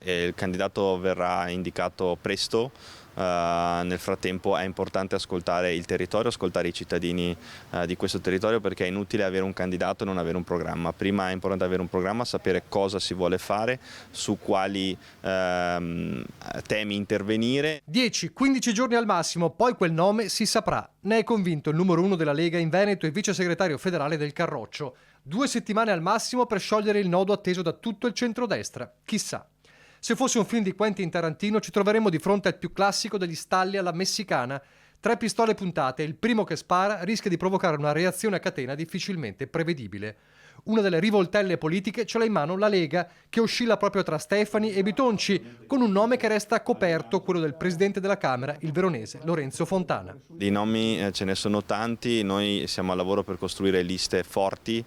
Il candidato verrà indicato presto. Nel frattempo è importante ascoltare il territorio, ascoltare i cittadini di questo territorio, perché è inutile avere un candidato e non avere un programma. Prima è importante avere un programma, sapere cosa si vuole fare, su quali temi intervenire. 10-15 giorni al massimo, poi quel nome si saprà. Ne è convinto il numero 1 della Lega in Veneto e vice segretario federale del Carroccio. 2 settimane al massimo per sciogliere il nodo atteso da tutto il centrodestra. Chissà. Se fosse un film di Quentin Tarantino ci troveremmo di fronte al più classico degli stalli alla messicana. 3 pistole puntate e il primo che spara rischia di provocare una reazione a catena difficilmente prevedibile. Una delle rivoltelle politiche ce l'ha in mano la Lega, che oscilla proprio tra Stefani e Bitonci, con un nome che resta coperto, quello del presidente della Camera, il veronese Lorenzo Fontana. Di nomi ce ne sono tanti, noi siamo al lavoro per costruire liste forti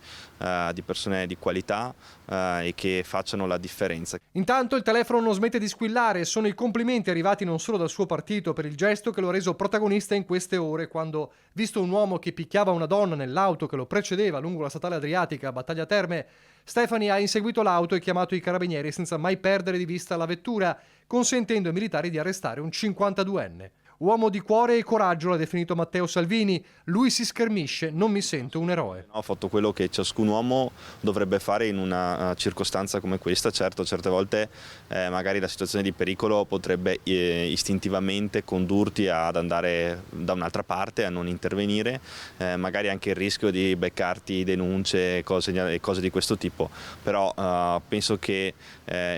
di persone di qualità e che facciano la differenza. Intanto il telefono non smette di squillare e sono i complimenti arrivati non solo dal suo partito per il gesto che lo ha reso protagonista in queste ore, quando, visto un uomo che picchiava una donna nell'auto che lo precedeva lungo la statale Adriatica a Battaglia Terme, Stefani ha inseguito l'auto e chiamato i carabinieri senza mai perdere di vista la vettura, consentendo ai militari di arrestare un 52enne. Uomo di cuore e coraggio l'ha definito Matteo Salvini. Lui si schermisce, non mi sento un eroe. Ho fatto quello che ciascun uomo dovrebbe fare in una circostanza come questa. Certo, certe volte magari la situazione di pericolo potrebbe istintivamente condurti ad andare da un'altra parte, a non intervenire, magari anche il rischio di beccarti denunce e cose di questo tipo. Però penso che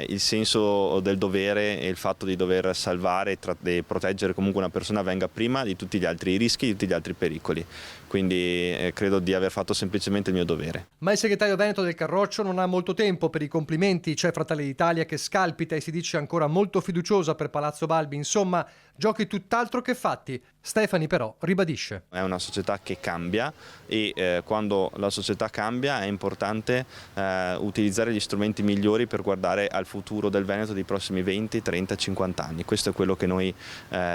il senso del dovere e il fatto di dover salvare e proteggere comunque una persona venga prima di tutti gli altri rischi, di tutti gli altri pericoli. Quindi credo di aver fatto semplicemente il mio dovere. Ma il segretario veneto del Carroccio non ha molto tempo per i complimenti. C'è Fratelli d'Italia che scalpita e si dice ancora molto fiduciosa per Palazzo Balbi. Insomma, giochi tutt'altro che fatti. Stefani però ribadisce. È una società che cambia e quando la società cambia è importante utilizzare gli strumenti migliori per guardare al futuro del Veneto dei prossimi 20, 30, 50 anni. Questo è quello che noi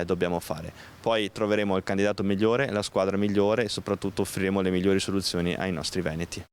dobbiamo fare. Poi troveremo il candidato migliore, la squadra migliore e soprattutto offriremo le migliori soluzioni ai nostri veneti.